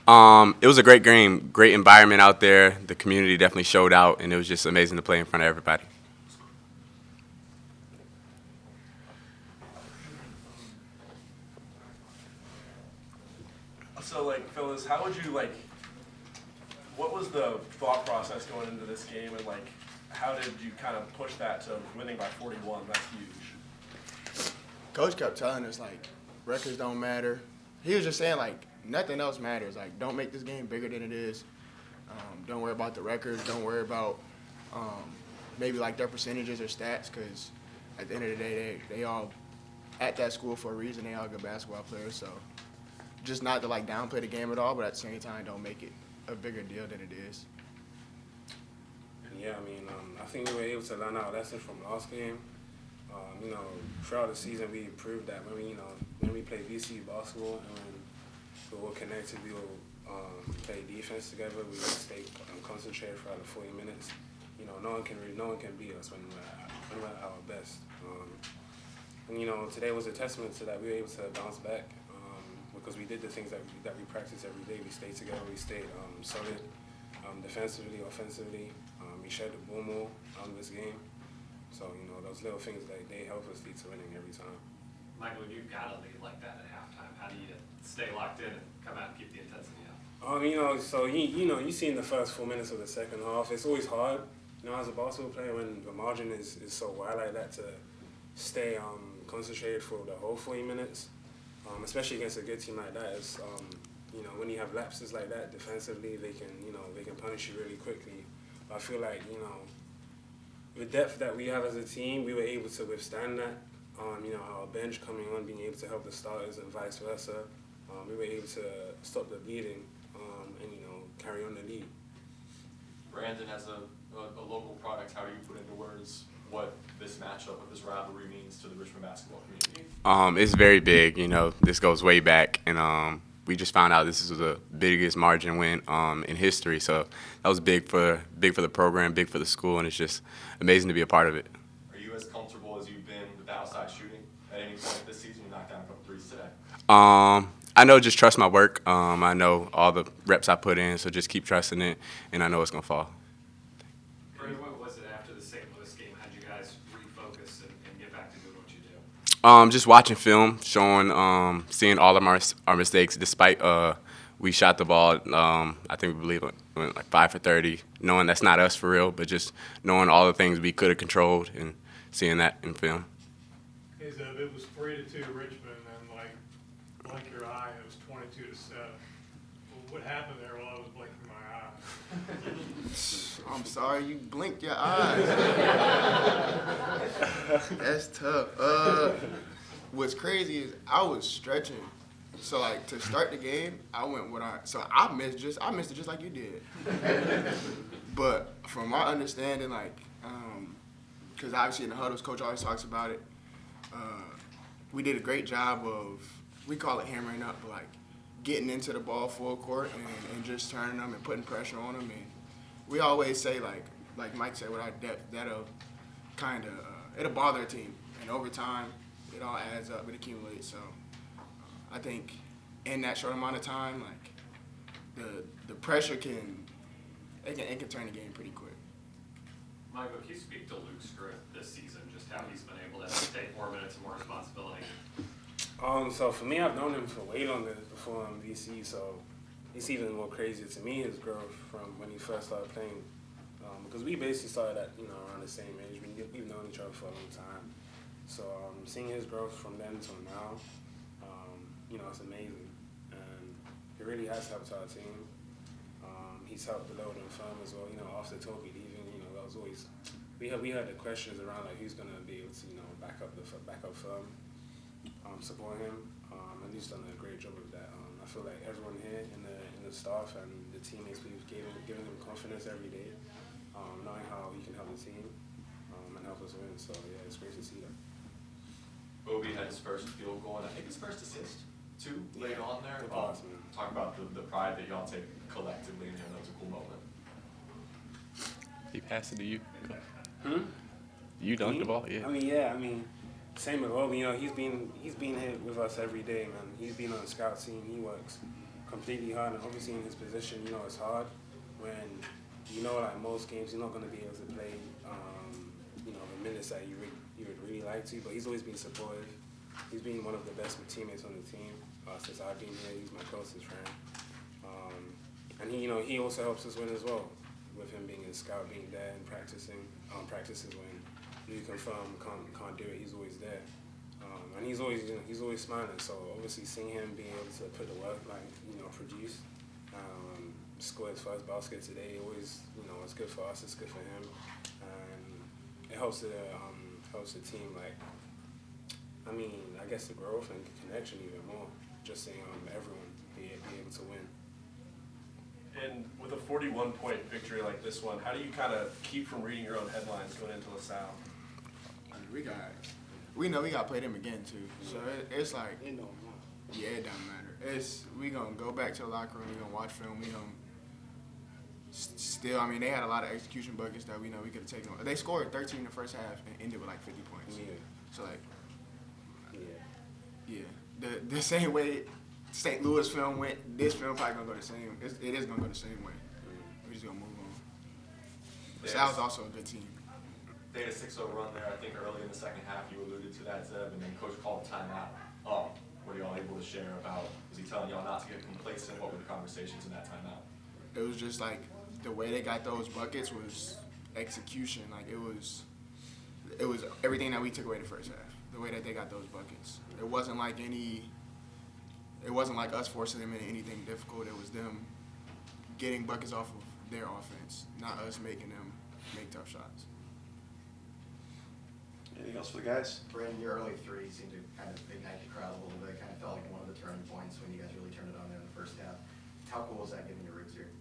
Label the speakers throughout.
Speaker 1: It was a great game, great environment out there. The community definitely showed out, and it was just amazing to play in front of everybody.
Speaker 2: So, like, fellas, how would you, like, what was the thought process going into this game, and, like, how did you kind of push that to winning by 41? That's huge.
Speaker 3: Coach kept telling us, like, records don't matter. He was just saying, like, nothing else matters. Like, don't make this game bigger than it is. Don't worry about the records. Don't worry about maybe, like, their percentages or stats, because at the end of the day, they all at that school for a reason. They all good basketball players, so just not to, like, downplay the game at all, but at the same time, don't make it a bigger deal than it is.
Speaker 4: Yeah, I mean, I think we were able to learn our lesson from last game. Throughout the season, we proved that when we play VCU basketball and when we're all connected, we will play defense together. We will stay concentrated throughout the 40 minutes. No one can beat us when we're at our best. Today was a testament to that. We were able to bounce back because we did the things that we practice every day. We stayed together. We stayed solid defensively, offensively. We shared the ball more this game. So, those little things, they help us lead to winning every time.
Speaker 5: Michael, when you've got a lead like that at halftime, how do you stay locked in and come out and keep the intensity up?
Speaker 4: So you see in the first 4 minutes of the second half, it's always hard, as a basketball player when the margin is so wide like that to stay concentrated for the whole 40 minutes, especially against a good team like that. It's, when you have lapses like that defensively, they can punish you really quickly. But I feel like, the depth that we have as a team, we were able to withstand that. Our bench coming on, being able to help the starters and vice versa. We were able to stop the bleeding and carry on the lead.
Speaker 6: Brandon, as a local product, how do you put into words what this matchup, what this rivalry means to the Richmond basketball community?
Speaker 1: It's very big. This goes way back, and we just found out this is the biggest margin win in history. So that was big for the program, big for the school, and it's just amazing to be a part of it.
Speaker 6: Are you as comfortable as you've been with the outside shooting at any point this season? You knocked down a couple threes today.
Speaker 1: I know just trust my work. I know all the reps I put in, so just keep trusting it, and I know it's gonna fall.
Speaker 5: What was it after the St. Louis game? How'd you guys refocus and get back to doing what you do?
Speaker 1: Just watching film, seeing all of our mistakes. Despite we shot the ball, I think we believe it went like 5 for 30. Knowing that's not us for real, but just knowing all the things we could have controlled and seeing that in film.
Speaker 7: Hey Zeb, it was 3-2 Richmond, and like your eye, it was 22-7. What happened there while I was blinking my eyes?
Speaker 3: I'm sorry you blinked your eyes. That's tough. What's crazy is I was stretching. So, like, to start the game, I missed it just like you did. But from my understanding, because obviously in the huddles, Coach always talks about it, we did a great job of, we call it hammering up, but, like, getting into the ball full court and just turning them and putting pressure on them. And we always say, like Mike said, with our depth, that'll kind of, it'll bother a team. And over time, it all adds up, it accumulates. So I think in that short amount of time, the pressure can turn the game pretty quick.
Speaker 5: Michael, can you speak to Luke's growth this season, just how he's been able to take more minutes and more responsibility?
Speaker 4: So for me, I've known him for way longer before VC, so it's even more crazy to me, his growth from when he first started playing. Because we basically started at around the same age. We've known each other for a long time. So seeing his growth from then till now, it's amazing. And it really has helped our team. He's helped below and firm as well. After Toby leaving, that was always we had the questions around like who's gonna be able to back up firm, support him, and he's done a great job of that. I feel like everyone here in the staff and the teammates, we've given him confidence every day, knowing how he can help the team and help us win. So yeah, it's great to see that.
Speaker 6: Obi had his first field goal, and I think his first assist too late on there. Talk about the pride that y'all take collectively, and that was a cool moment.
Speaker 1: He passed it to you. You dunked the ball, yeah.
Speaker 4: I mean, same with Obi. He's been here with us every day, man. He's been on the scout team. He works completely hard. And obviously in his position, you know, it's hard when, you know, like most games, you're not going to be able to play, you know, the minutes that you would really like to. But he's always been supportive. He's been one of the best teammates on the team since I've been here. He's my closest friend. And he, you know, he also helps us win as well, with him being a scout, being there and practices when you confirm can't do it. He's always there, and he's always, you know, he's always smiling. So obviously, seeing him being able to put the work, like, you know, produce, score his first basket today, always, you know, it's good for us. It's good for him, and it helps the team. Like, I mean, I guess the growth and connection even more. Just seeing everyone be able to win.
Speaker 2: And with a 41-point victory like this one, how do you kind of keep from reading your own headlines going into LaSalle?
Speaker 3: I mean, we know we got to play them again too. So it's like,
Speaker 4: You know,
Speaker 3: yeah, it doesn't matter. We gonna go back to the locker room. We gonna watch film. We gonna still. I mean, they had a lot of execution buckets that we know we could have taken. They scored 13 in the first half and ended with like 50 points.
Speaker 4: Yeah.
Speaker 3: So like,
Speaker 4: yeah.
Speaker 3: yeah, the same way St. Louis film went, this film probably gonna go the same. It is gonna go the same way. We're just gonna move on. LaSalle's also a good team.
Speaker 6: They had a 6-0 run there, I think early in the second half. You alluded to that, Zeb, and then Coach called a timeout. What are y'all able to share about, was he telling y'all not to get complacent? What were the conversations in that timeout?
Speaker 3: It was just like the way they got those buckets was execution. Like it was everything that we took away the first half. The way that they got those buckets. It wasn't like us forcing them into anything difficult. It was them getting buckets off of their offense, not us making them make tough shots.
Speaker 8: Anything else for the guys?
Speaker 9: Brandon, your early three seemed to kind of ignite the crowd a little bit. Kind of felt like one of the turning points when you guys really turned it on there in the first half. How cool was that given your roots here?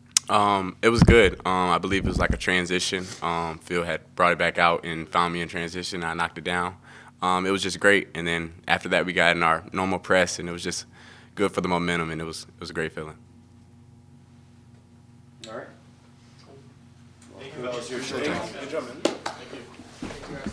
Speaker 1: It was good. I believe it was like a transition. Phil had brought it back out and found me in transition. I knocked it down. It was just great. And then after that, we got in our normal press, and it was just good for the momentum, and it was a great feeling.
Speaker 8: All right.
Speaker 6: Thank you,
Speaker 8: Coach,
Speaker 6: fellas.
Speaker 8: your showtime.
Speaker 4: Good job, man.
Speaker 2: Thank you.
Speaker 3: Thank you guys.